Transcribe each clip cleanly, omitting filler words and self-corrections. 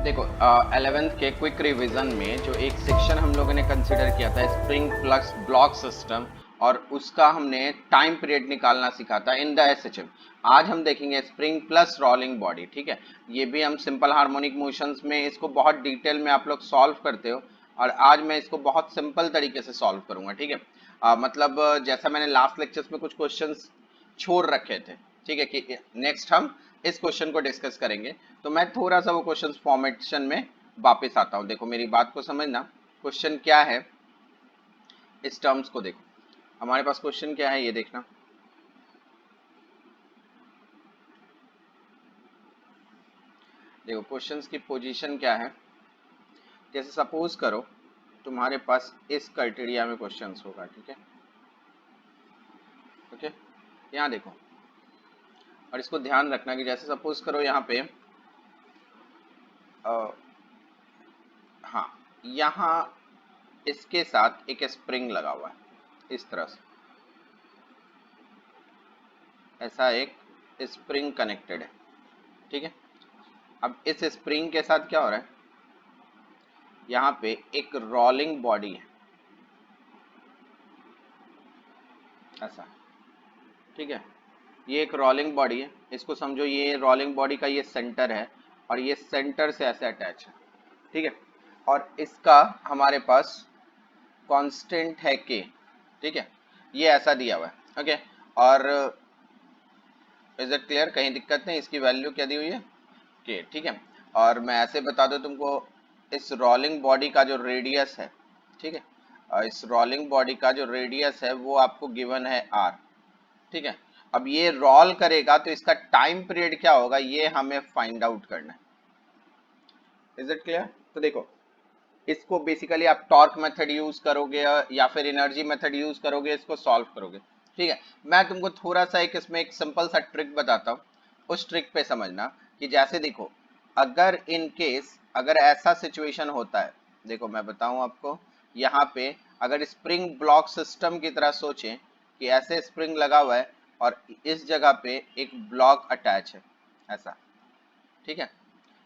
देखो 11th के quick revision में जो एक सेक्शन हम लोगों ने कंसिडर किया था स्प्रिंग प्लस ब्लॉक सिस्टम, और उसका हमने टाइम पीरियड निकालना सीखा था इन द एसएचएम। आज हम देखेंगे स्प्रिंग प्लस रोलिंग बॉडी। ठीक है, ये भी हम सिंपल हार्मोनिक मोशंस में इसको बहुत डिटेल में आप लोग सॉल्व करते हो, और आज मैं इसको बहुत सिंपल तरीके से सॉल्व करूंगा। ठीक है, मतलब जैसा मैंने लास्ट लेक्चर्स में कुछ क्वेश्चंस छोड़ रखे थे, ठीक है, कि नेक्स्ट हम इस क्वेश्चन को डिस्कस करेंगे, तो मैं थोड़ा सा वो क्वेश्चन फॉर्मेशन में वापस आता हूं। देखो मेरी बात को समझना, क्वेश्चन क्या है इस टर्म्स को देखो। हमारे पास क्वेश्चन क्या है ये देखना। देखो क्वेश्चंस की पोजीशन क्या है। जैसे सपोज करो तुम्हारे पास इस क्राइटेरिया में क्वेश्चंस होगा। ठीक है, ओके, यहाँ देखो, और इसको ध्यान रखना कि जैसे सपोज करो यहाँ पे हाँ, यहाँ इसके साथ एक स्प्रिंग लगा हुआ है इस तरह से, ऐसा एक स्प्रिंग कनेक्टेड है। ठीक है, अब इस स्प्रिंग के साथ क्या हो रहा है, यहाँ पे एक रोलिंग बॉडी है ऐसा। ठीक है, ये एक रोलिंग बॉडी है, इसको समझो ये रोलिंग बॉडी का ये सेंटर है, और ये सेंटर से ऐसे अटैच है। ठीक है, और इसका हमारे पास कांस्टेंट है के। ठीक है, ये ऐसा दिया हुआ है। ओके, और इज इट क्लियर, कहीं दिक्कत नहीं, इसकी वैल्यू क्या दी हुई है के। ठीक है, और मैं ऐसे बता दूं तुमको, इस रोलिंग बॉडी का जो रेडियस है, ठीक है, इस रोलिंग बॉडी का जो रेडियस है वो आपको गिवन है आर। ठीक है, अब ये रोल करेगा तो इसका टाइम पीरियड क्या होगा ये हमें फाइंड आउट करना है। Is it clear? तो देखो, इसको बेसिकली आप टॉर्क मेथड यूज करोगे या फिर एनर्जी मेथड यूज करोगे, इसको सॉल्व करोगे। ठीक है, मैं तुमको थोड़ा सा एक इसमें एक सिंपल सा ट्रिक बताता हूँ, उस ट्रिक पे समझना कि जैसे देखो, अगर इन केस अगर ऐसा सिचुएशन होता है, देखो मैं बताऊं आपको, यहाँ पे अगर स्प्रिंग ब्लॉक सिस्टम की तरह सोचें कि ऐसे स्प्रिंग लगा हुआ है और इस जगह पे एक ब्लॉक अटैच है ऐसा। ठीक है,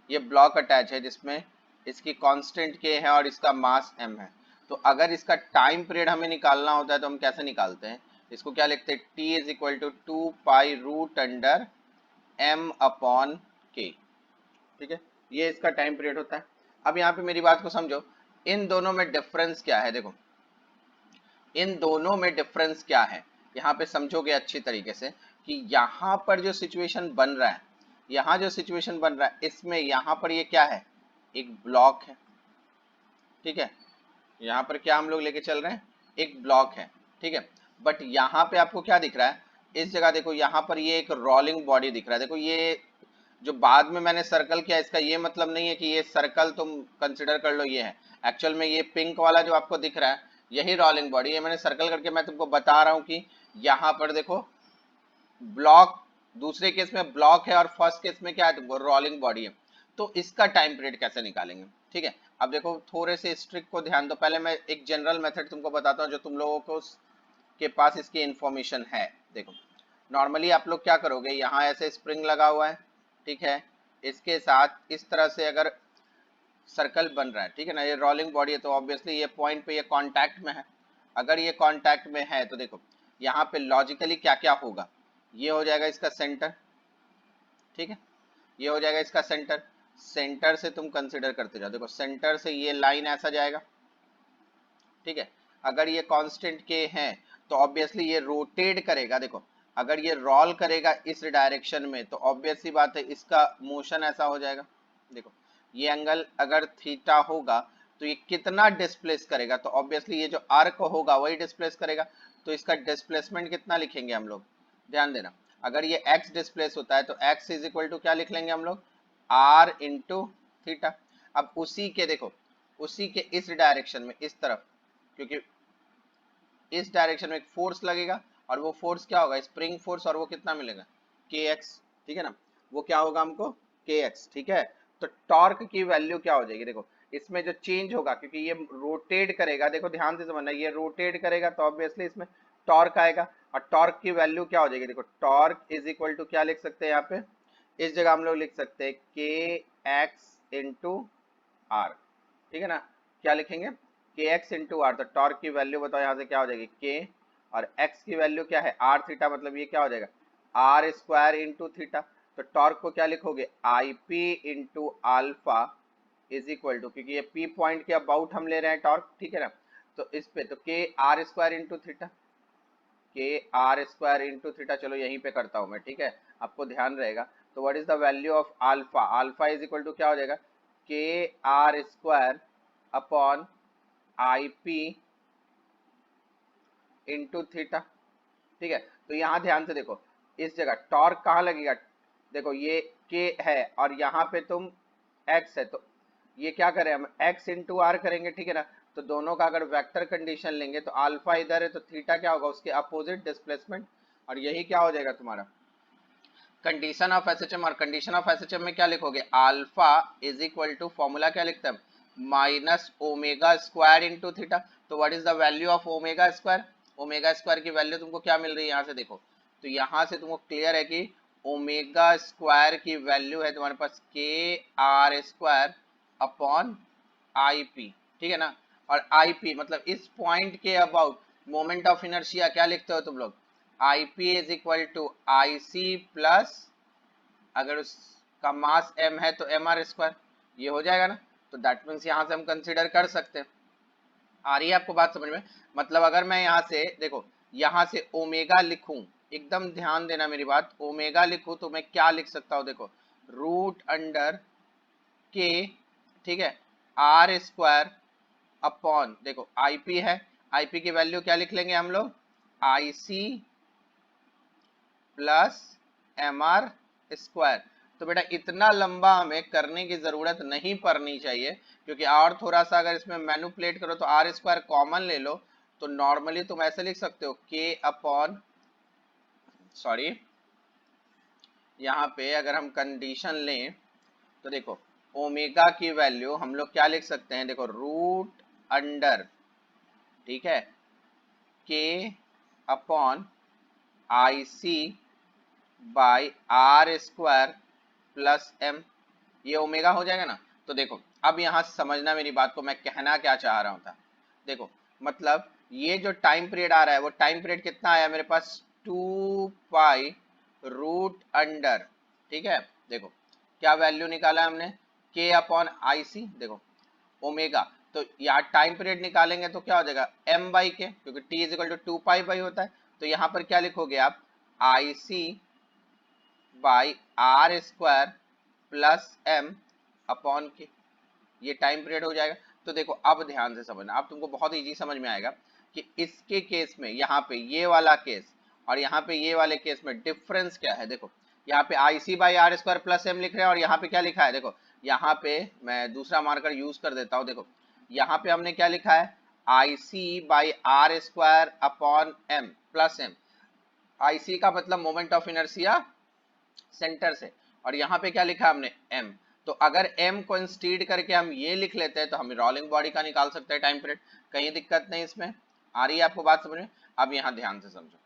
ये ब्लॉक अटैच है जिसमें इसकी कांस्टेंट के है और इसका मास m है। तो अगर इसका टाइम पीरियड हमें निकालना होता है तो हम कैसे निकालते हैं, इसको क्या लिखते हैं, t is equal to 2 pi root under m upon k। ठीक है, ये इसका टाइम पीरियड होता है। अब यहाँ पे मेरी बात को समझो, इन दोनों में डिफरेंस क्या है। देखो इन दोनों में डिफरेंस क्या है, यहाँ पे समझोगे अच्छी तरीके से कि यहाँ पर जो सिचुएशन बन रहा है, यहाँ जो सिचुएशन बन रहा है इसमें यहाँ पर ये क्या है, एक ब्लॉक है। ठीक है, यहाँ पर क्या हम लोग लेके चल रहे हैं, एक ब्लॉक है। ठीक है, बट यहाँ पे आपको क्या दिख रहा है, इस जगह देखो, यहाँ पर ये एक रोलिंग बॉडी दिख रहा है। देखो ये जो बाद में मैंने सर्कल किया, इसका ये मतलब नहीं है कि ये सर्कल तुम कंसिडर कर लो ये है। एक्चुअल में ये पिंक वाला जो आपको दिख रहा है यही रोलिंग बॉडी है। मैंने सर्कल करके मैं तुमको बता रहा हूँ कि यहाँ पर देखो ब्लॉक, दूसरे केस में ब्लॉक है और फर्स्ट केस में क्या है, तुमको रोलिंग बॉडी है। तो इसका टाइम पीरियड कैसे निकालेंगे। ठीक है, अब देखो थोड़े से इस ट्रिक को ध्यान दो, पहले मैं एक जनरल मेथड तुमको बताता हूँ जो तुम लोगों को के पास इसकी इंफॉर्मेशन है। देखो नॉर्मली आप लोग क्या करोगे, यहाँ ऐसे स्प्रिंग लगा हुआ है, ठीक है, इसके साथ इस तरह से अगर सर्कल बन रहा है, ठीक है ना, ये रोलिंग बॉडी है तो ऑब्वियसली ये पॉइंट पे ये कांटेक्ट में है। अगर ये कांटेक्ट में है तो देखो यहाँ पे लॉजिकली क्या क्या होगा, ये हो जाएगा इसका सेंटर। ठीक है, ये हो जाएगा इसका सेंटर। सेंटर से तुम कंसिडर करते जाओ, देखो सेंटर से ये लाइन ऐसा जाएगा। ठीक है, अगर ये कांस्टेंट के हैं तो ऑब्वियसली ये रोटेट करेगा। देखो अगर ये रोल करेगा इस डायरेक्शन में तो ऑब्वियस सी बात है इसका मोशन ऐसा हो जाएगा। देखो ये एंगल अगर थीटा होगा तो ये कितना डिस्प्लेस करेगा, तो ऑब्वियसली ये जो आर्क होगा वही डिस्प्लेस करेगा। तो इसका डिस्प्लेसमेंट कितना लिखेंगे हम लोग, ध्यान देना, अगर ये x डिस्प्लेस होता है तो x इज इक्वल टू क्या लिख लेंगे हम लोग, r इंटू थीटा। अब उसी के देखो, उसी के इस डायरेक्शन में इस तरफ, क्योंकि इस डायरेक्शन में एक फोर्स लगेगा और वो फोर्स क्या होगा, स्प्रिंग फोर्स, और वो कितना मिलेगा, के एक्स। ठीक है ना, वो क्या होगा हमको, के एक्स। ठीक है, तो टॉर्क की वैल्यू क्या हो जाएगी, देखो इसमें जो चेंज होगा क्योंकि ये रोटेट करेगा, देखो ध्यान से समझना, ये रोटेट करेगा तो ऑब्वियसली इसमें टॉर्क आएगा, और टॉर्क की वैल्यू क्या हो जाएगी, देखो टॉर्क इज इक्वल टू क्या लिख सकते हैं यहाँ पे, इस जगह हम लोग लिख सकते हैं के एक्स इंटू आर, ठीक है ना। क्या लिखेंगे, के एक्स इंटू आर। तो टॉर्क की वैल्यू बताओ यहाँ से क्या हो जाएगी, के, और एक्स की वैल्यू क्या है, आर थीटा, मतलब ये क्या हो जाएगा, आर स्क्वायर इंटू थीटा। तो टॉर्क को क्या लिखोगे, I P into alpha is equal to, क्योंकि ये पी पॉइंट के अबाउट हम ले रहे हैं टॉर्क, ठीक है ना। तो इस पे तो के आर स्क्वायर इंटू थीटा, के आर स्क्वायर इंटू थीटा, चलो यहीं पे करता हूं मैं, ठीक है, आपको ध्यान रहेगा। तो what is the value of alpha, alpha is equal to क्या हो जाएगा, K R square upon I P into theta, ठीक है। तो यहाँ ध्यान से देखो, इस जगह टॉर्क कहाँ लगेगा, देखो ये के है और यहाँ पे तुम एक्स है, तो ये क्या करें हम, एक्स इंटू आर करेंगे, ठीक है ना। तो दोनों का अगर वेक्टर कंडीशन लेंगे तो अल्फा इधर है तो थीटा क्या होगा, उसके अपोजिट डिस्प्लेसमेंट, और यही क्या हो जाएगा तुम्हारा कंडीशन ऑफ एसएचएम। और कंडीशन ऑफ एसएचएम में क्या लिखोगे, alpha is equal to, formula क्या लिखते हैं, minus omega square into theta. तो what is the value of omega square, omega square की वैल्यू तुमको क्या मिल रही है यहाँ से देखो, तो यहाँ से तुमको क्लियर है कि ओमेगा स्क्वायर की वैल्यू है तुम्हारे पास K R square upon I P, ठीक है ना। और आई पी मतलब इस पॉइंट के अबाउट मोमेंट ऑफ इनर्शिया क्या लिखते हो तुम लोग, I P is equal to I C plus, अगर उसका मास m है तो एम आर स्क्वायर, ये हो जाएगा ना। तो दैट मीन्स यहाँ से हम कंसीडर कर सकते हैं। आ रही है आपको बात समझ में, मतलब अगर मैं यहाँ से देखो, यहाँ से ओमेगा लिखूं, एकदम ध्यान देना मेरी बात, ओमेगा लिखूं तो मैं क्या लिख सकता हूँ, देखो रूट अंडर के, ठीक है, आर स्क्वायर अपॉन, देखो आईपी है, आईपी की वैल्यू क्या लिख लेंगे हम लोग, I C plus M R square. तो बेटा इतना लंबा हमें करने की जरूरत नहीं पड़नी चाहिए, क्योंकि और थोड़ा सा अगर इसमें मैनिपुलेट करो तो आर स्क्वायर कॉमन ले लो, तो नॉर्मली तुम ऐसे लिख सकते हो के अपॉन, सॉरी यहाँ पे अगर हम कंडीशन लें तो देखो ओमेगा की वैल्यू हम लोग क्या लिख सकते हैं, देखो रूट अंडर, ठीक है, K upon I C by R square plus M, ये ओमेगा हो जाएगा ना। तो देखो अब यहाँ समझना मेरी बात को, मैं कहना क्या चाह रहा हूँ था, देखो मतलब ये जो टाइम पीरियड आ रहा है वो टाइम पीरियड कितना आया मेरे पास, 2 पाई रूट अंडर, ठीक है, देखो क्या वैल्यू निकाला हमने, के अपॉन आई सी, देखो ओमेगा, तो यहाँ टाइम पीरियड निकालेंगे तो क्या हो जाएगा m बाई के, क्योंकि t is equal to 2 pi by होता है। तो यहाँ पर क्या लिखोगे आप, I C by R square plus M upon k, ये टाइम पीरियड हो जाएगा। तो देखो अब ध्यान से समझना, अब तुमको बहुत इजी समझ में आएगा कि इसके केस में यहाँ पे ये वाला केस और यहाँ पे ये वाले केस में डिफरेंस क्या है। देखो यहाँ पे I C by R square plus M लिख रहे हैं और यहाँ पे क्या लिखा है, देखो यहाँ पे मैं दूसरा मार्कर यूज कर देता हूँ, देखो यहाँ पे हमने क्या लिखा है, I C by R square upon M plus M, I C का मतलब मोमेंट ऑफ इनर्शिया सेंटर से, और यहाँ पे क्या लिखा हमने m। तो अगर m को इंस्टीड करके हम ये लिख लेते हैं तो हम रोलिंग बॉडी का निकाल सकते हैं टाइम पीरियड, कहीं दिक्कत नहीं इसमें। आ रही है आपको बात समझ में, अब यहाँ ध्यान से समझो,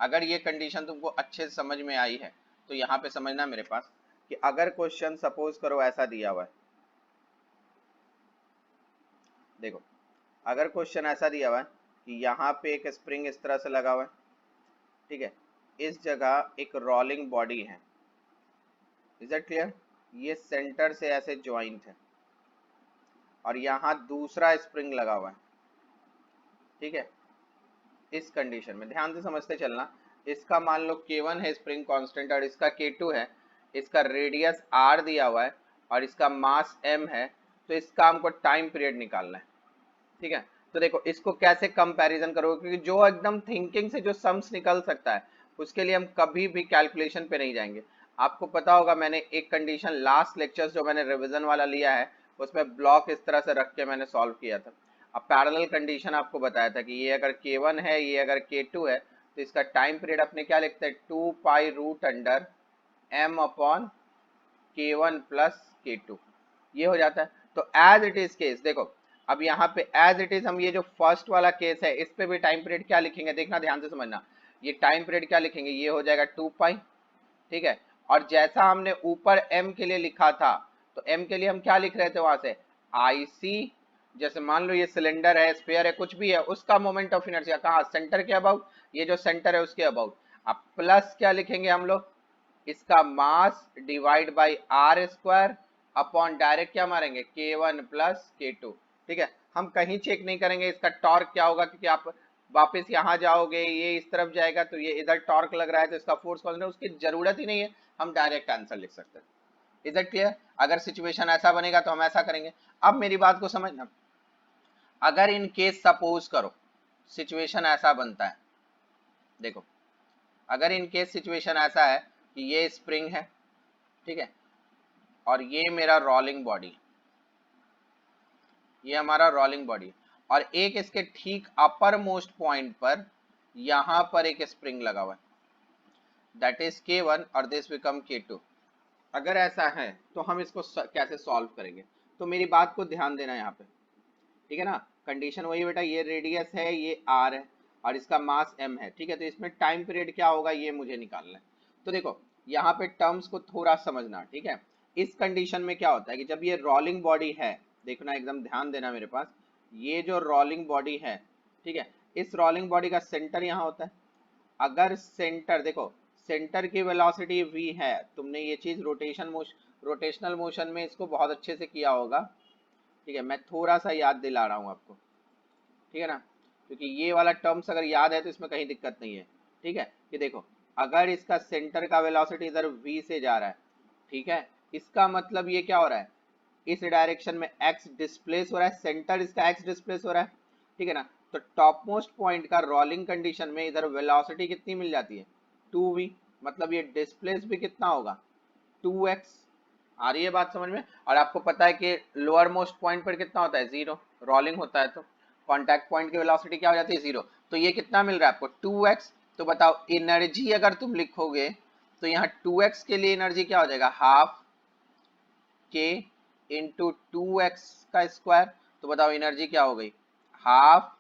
अगर ये कंडीशन तुमको अच्छे से समझ में आई है तो यहाँ पे समझना मेरे पास कि अगर क्वेश्चन सपोज करो ऐसा दिया हुआ है, देखो अगर क्वेश्चन ऐसा दिया हुआ है कि यहाँ पे एक स्प्रिंग इस तरह से लगा हुआ है, ठीक है, इस जगह एक रोलिंग बॉडी है, इज दैट क्लियर, ये सेंटर से ऐसे ज्वाइंट है और यहाँ दूसरा स्प्रिंग लगा हुआ है, ठीक है। इस कंडीशन में ध्यान से समझते चलना, इसका मान लो K1 है स्प्रिंग कांस्टेंट और इसका K2 है, इसका रेडियस R दिया हुआ है और इसका मास M है, तो इसका हमको टाइम पीरियड निकालना है, ठीक है। तो देखो इसको कैसे कंपैरिजन करोगे, क्योंकि जो एकदम थिंकिंग से जो सम्स निकल सकता है उसके लिए हम कभी भी कैलकुलेशन पे नहीं जाएंगे। आपको पता होगा मैंने एक कंडीशन लास्ट लेक्चर्स जो मैंने रिवीजन वाला लिया है उसमें ब्लॉक इस तरह से रख के मैंने सॉल्व किया था। अब पैरेलल कंडीशन आपको बताया था कि ये अगर K1 है ये अगर K2 है तो इसका टाइम पीरियड अपने क्या लिखते हैं, 2 pi root under m upon K1 plus K2, ये हो जाता है। तो एज इट इज केस देखो, अब यहाँ पे एज इट इज हम ये जो फर्स्ट वाला केस है इस पे भी टाइम पीरियड क्या लिखेंगे, देखना ध्यान से समझना, ये टाइम पीरियड क्या लिखेंगे, ये हो जाएगा 2 पाई, ठीक है। और जैसा हमने ऊपर m के लिए लिखा था तो एम के लिए हम क्या लिख रहे थे वहां से, आईसी, जैसे मान लो ये सिलेंडर है, स्फीयर है, कुछ भी है, उसका मोमेंट ऑफ इनर्शिया कहाँ, सेंटर के अबाउट, ये जो सेंटर है उसके अबाउट। अब प्लस क्या लिखेंगे हम लोग, इसका mass divide by R square upon direct क्या मारेंगे, k1 प्लस k2। ठीक है, हम कहीं चेक नहीं करेंगे इसका टॉर्क क्या होगा, क्योंकि आप वापस यहाँ जाओगे, ये इस तरफ जाएगा तो ये इधर टॉर्क लग रहा है तो इसका फोर्स कांस्टेंट, उसकी जरूरत ही नहीं है, हम डायरेक्ट आंसर लिख सकते हैं। Is that clear? अगर सिचुएशन ऐसा बनेगा तो हम ऐसा करेंगे। अब मेरी बात को समझना, अगर इन केस सपोज करो सिचुएशन ऐसा बनता है, देखो अगर इन केस सिचुएशन ऐसा है कि ये स्प्रिंग है, ठीक है, और ये मेरा रोलिंग बॉडी, ये हमारा रोलिंग बॉडी, और एक इसके ठीक अपर मोस्ट पॉइंट पर यहां पर एक स्प्रिंग लगा हुआ है, दैट इज k1 और दिस बिकम k2। अगर ऐसा है तो हम इसको कैसे सॉल्व करेंगे, तो मेरी बात को ध्यान देना यहाँ पे, ठीक है ना। कंडीशन वही बेटा, ये रेडियस है, ये r है और इसका मास m है, ठीक है। तो इसमें टाइम पीरियड क्या होगा ये मुझे निकालना है। तो देखो यहाँ पे टर्म्स को थोड़ा समझना, ठीक है। इस कंडीशन में क्या होता है कि जब ये रोलिंग बॉडी है, देखना एकदम ध्यान देना मेरे पास, ये जो रोलिंग बॉडी है, ठीक है, इस रोलिंग बॉडी का सेंटर यहाँ होता है। अगर सेंटर, देखो सेंटर की वेलोसिटी v है, तुमने ये चीज रोटेशनल मोशन में इसको बहुत अच्छे से किया होगा, ठीक है। मैं थोड़ा सा याद दिला रहा हूँ आपको, ठीक है ना, क्योंकि ये वाला टर्म्स अगर याद है तो इसमें कहीं दिक्कत नहीं है, ठीक है। कि देखो अगर इसका सेंटर का वेलोसिटी इधर v से जा रहा है, ठीक है, इसका मतलब ये क्या हो रहा है, इस डायरेक्शन में x डिस्प्लेस हो रहा है, सेंटर इसका x डिस्प्लेस हो रहा है, ठीक है ना। तो टॉप मोस्ट पॉइंट का रोलिंग कंडीशन में इधर वेलोसिटी कितनी मिल जाती है, 2v, मतलब ये डिस्प्लेस भी कितना होगा, 2x। आ रही है बात समझ में? और आपको पता है कि लोअर मोस्ट पॉइंट पर कितना होता है, 0, रोलिंग होता है तो कांटेक्ट पॉइंट की वेलोसिटी क्या हो जाती है, 0। तो ये कितना मिल रहा है आपको, 2x। तो बताओ एनर्जी अगर तुम लिखोगे तो यहाँ 2x के लिए एनर्जी क्या हो जाएगा, हाफ k इंटू 2x का स्क्वायर। तो बताओ एनर्जी क्या हो गई, half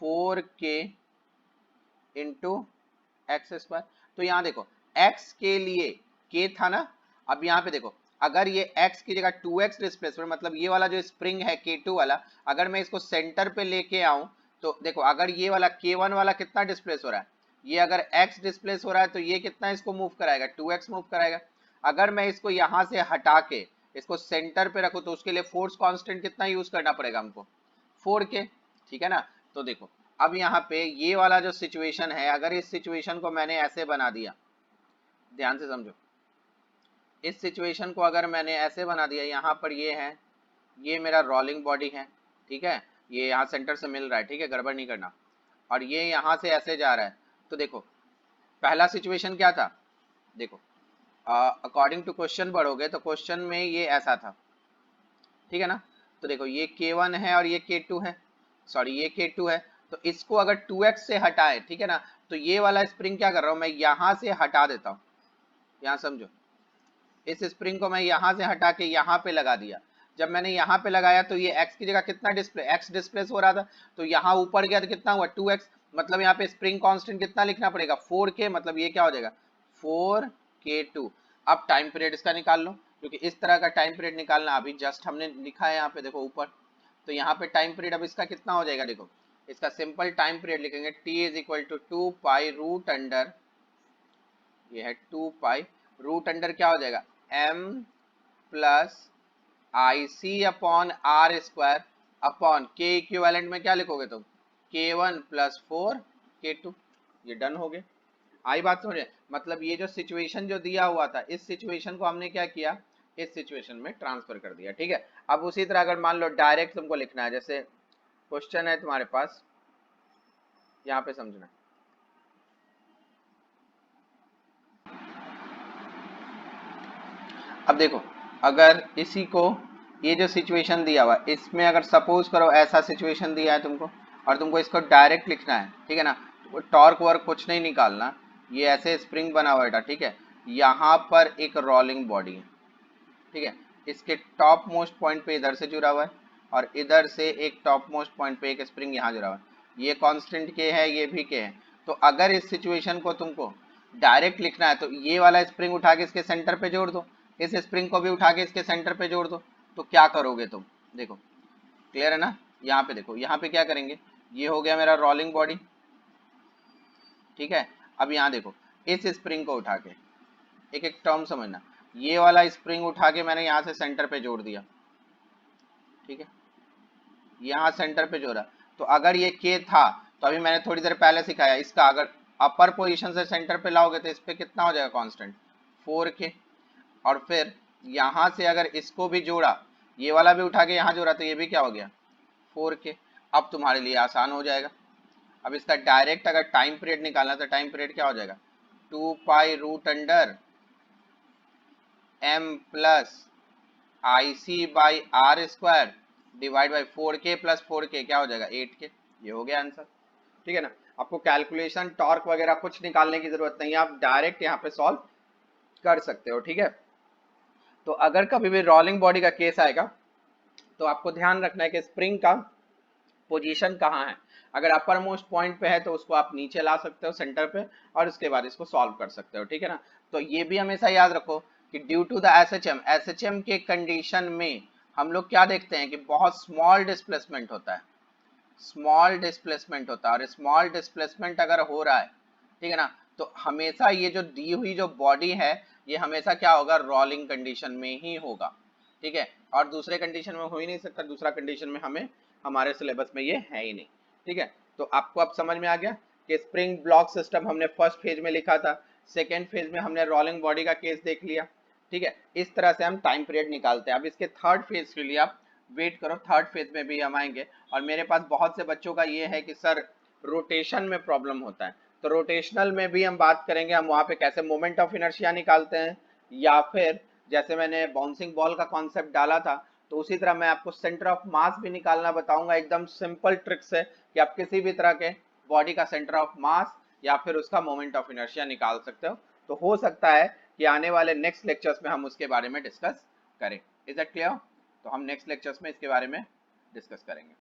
4k into x square. तो यहाँ देखो x के लिए k था ना, अब यहाँ पे देखो अगर ये x की जगह 2x डिस्प्लेसमेंट, मतलब ये वाला जो स्प्रिंग है k2 वाला, अगर मैं इसको सेंटर पे लेके आऊं तो देखो अगर ये वाला k1 वाला कितना डिस्प्लेस हो रहा है, ये अगर x डिस्प्लेस हो रहा है तो ये कितना इसको मूव कराएगा, 2x मूव कराएगा। अगर मैं इसको यहाँ से हटा के इसको सेंटर पे रखूं तो उसके लिए फोर्स कांस्टेंट कितना यूज करना पड़ेगा हमको, 4k, ठीक है ना। तो देखो अब यहाँ पे ये वाला जो सिचुएशन है, अगर इस सिचुएशन को मैंने ऐसे बना दिया, ध्यान से समझो, इस सिचुएशन को अगर मैंने ऐसे बना दिया, यहाँ पर ये है, ये मेरा रोलिंग बॉडी है, ठीक है, ये यहाँ सेंटर से मिल रहा है, ठीक है, गड़बड़ नहीं करना, और ये यहाँ से ऐसे जा रहा है। तो देखो पहला सिचुएशन क्या था, देखो अकॉर्डिंग टू क्वेश्चन पढ़ोगे तो क्वेश्चन में ये ऐसा था, ठीक है ना। तो देखो ये k1 है और ये k2 है, सॉरी ये k2 है, तो इसको अगर 2x से हटाए, ठीक है ना, तो ये वाला स्प्रिंग क्या कर रहा हूँ मैं, यहाँ से हटा देता हूँ, यहाँ समझो, इस स्प्रिंग को मैं यहाँ से हटा के यहाँ पे लगा दिया। जब मैंने यहाँ पे लगाया तो ये x की जगह कितना x डिस्प्लेस हो रहा था, तो यहाँ ऊपर गया तो कितना हुआ, 2x, मतलब यहाँ पे स्प्रिंग कांस्टेंट कितना लिखना पड़ेगा, 4k, मतलब ये क्या हो जाएगा, 4k2। अब टाइम पीरियड इसका निकाल लो, क्योंकि इस तरह का टाइम पीरियड निकालना अभी जस्ट हमने लिखा है यहाँ पे, देखो ऊपर। तो यहाँ पे टाइम पीरियड अब इसका कितना हो जाएगा, देखो इसका सिंपल टाइम पीरियड लिखेंगे, t is equal to 2 pi root under, ये है 2 पाई रूट अंडर क्या हो जाएगा, m plus I C upon R square upon K equivalent में क्या लिखोगे तुम, k1 प्लस 4k2। ये डन हो गया। आई बात समझे, मतलब ये जो सिचुएशन जो दिया हुआ था, इस सिचुएशन को हमने क्या किया, इस सिचुएशन में ट्रांसफर कर दिया, ठीक है। अब उसी तरह अगर मान लो डायरेक्ट तुमको लिखना है, जैसे क्वेश्चन है तुम्हारे पास, यहाँ पे समझना, अब देखो अगर इसी को, ये जो सिचुएशन दिया हुआ इसमें अगर सपोज करो ऐसा सिचुएशन दिया है तुमको और तुमको इसको डायरेक्ट लिखना है, ठीक है ना, तो टॉर्क वर्क कुछ नहीं निकालना, ये ऐसे स्प्रिंग बना हुआ है, ठीक है, यहाँ पर एक रोलिंग बॉडी है, ठीक है, इसके टॉप मोस्ट पॉइंट पे इधर से जुड़ा हुआ है और इधर से एक टॉप मोस्ट पॉइंट पे एक स्प्रिंग यहाँ जुड़ा हुआ है, ये कांस्टेंट के है, ये भी के है। तो अगर इस सिचुएशन को तुमको डायरेक्ट लिखना है तो ये वाला स्प्रिंग उठा के इसके सेंटर पे जोड़ दो, इस स्प्रिंग को भी उठा के इसके सेंटर पे जोड़ दो, तो क्या करोगे तुम, देखो क्लियर है ना। यहाँ पे देखो, यहाँ पे क्या करेंगे, ये हो गया मेरा रोलिंग बॉडी, ठीक है। अब यहाँ देखो, इस स्प्रिंग को उठा के, एक एक टर्म समझना, ये वाला स्प्रिंग उठा के मैंने यहाँ से सेंटर पे जोड़ दिया, ठीक है, यहाँ सेंटर पे जोड़ा। तो अगर ये के था, तो अभी मैंने थोड़ी देर पहले सिखाया, इसका अगर अपर पोजीशन से सेंटर पे लाओगे तो इस पे कितना हो जाएगा कांस्टेंट, 4k। और फिर यहाँ से अगर इसको भी जोड़ा, ये वाला भी उठा के यहाँ जोड़ा, तो ये भी क्या हो गया, 4k। अब तुम्हारे लिए आसान हो जाएगा। अब इसका डायरेक्ट अगर टाइम पीरियड निकालना, तो टाइम पीरियड क्या हो जाएगा, 2 pi root under m plus IC/r² divide by 4k plus 4k, क्या हो जाएगा 8k। ये हो गया आंसर, ठीक है ना। आपको कैलकुलेशन टॉर्क वगैरह कुछ निकालने की जरूरत नहीं है, आप डायरेक्ट यहाँ पे सॉल्व कर सकते हो, ठीक है। तो अगर कभी भी रोलिंग बॉडी का केस आएगा, तो आपको ध्यान रखना है कि स्प्रिंग का पोजीशन कहाँ है। अगर अपर मोस्ट पॉइंट पे है तो उसको आप नीचे ला सकते हो सेंटर पे, और उसके बाद इसको सॉल्व कर सकते हो, ठीक है ना। तो ये भी हमेशा याद रखो कि ड्यू टू द एसएचएम के कंडीशन में हम लोग क्या देखते हैं कि बहुत स्मॉल डिस्प्लेसमेंट होता है, स्मॉल डिस्प्लेसमेंट होता है। और स्मॉल डिस्प्लेसमेंट अगर हो रहा है, ठीक है ना, तो हमेशा ये जो दी हुई जो बॉडी है, ये हमेशा क्या होगा, रोलिंग कंडीशन में ही होगा, ठीक है। और दूसरे कंडीशन में हो ही नहीं सकता, दूसरा कंडीशन में हमें हमारे सिलेबस में ये है ही नहीं, ठीक है। तो आपको अब समझ में आ गया कि स्प्रिंग ब्लॉक सिस्टम हमने फर्स्ट फेज में लिखा था, सेकेंड फेज में हमने रोलिंग बॉडी का केस देख लिया, ठीक है। इस तरह से हम टाइम पीरियड निकालते हैं। अब इसके थर्ड फेज के लिए आप वेट करो, थर्ड फेज में भी हम आएंगे। और मेरे पास बहुत से बच्चों का ये है कि सर रोटेशन में प्रॉब्लम होता है, तो रोटेशनल में भी हम बात करेंगे, हम वहाँ पे कैसे मोमेंट ऑफ इनर्शिया निकालते हैं, या फिर जैसे मैंने बाउंसिंग बॉल का कॉन्सेप्ट डाला था, तो उसी तरह मैं आपको सेंटर ऑफ मास भी निकालना बताऊंगा, एकदम सिंपल ट्रिक्स है कि आप किसी भी तरह के बॉडी का सेंटर ऑफ मास या फिर उसका मोमेंट ऑफ इनर्शिया निकाल सकते हो। तो हो सकता है कि आने वाले नेक्स्ट लेक्चर्स में हम उसके बारे में डिस्कस करें। Is that clear? तो हम नेक्स्ट लेक्चर्स में इसके बारे में डिस्कस करेंगे।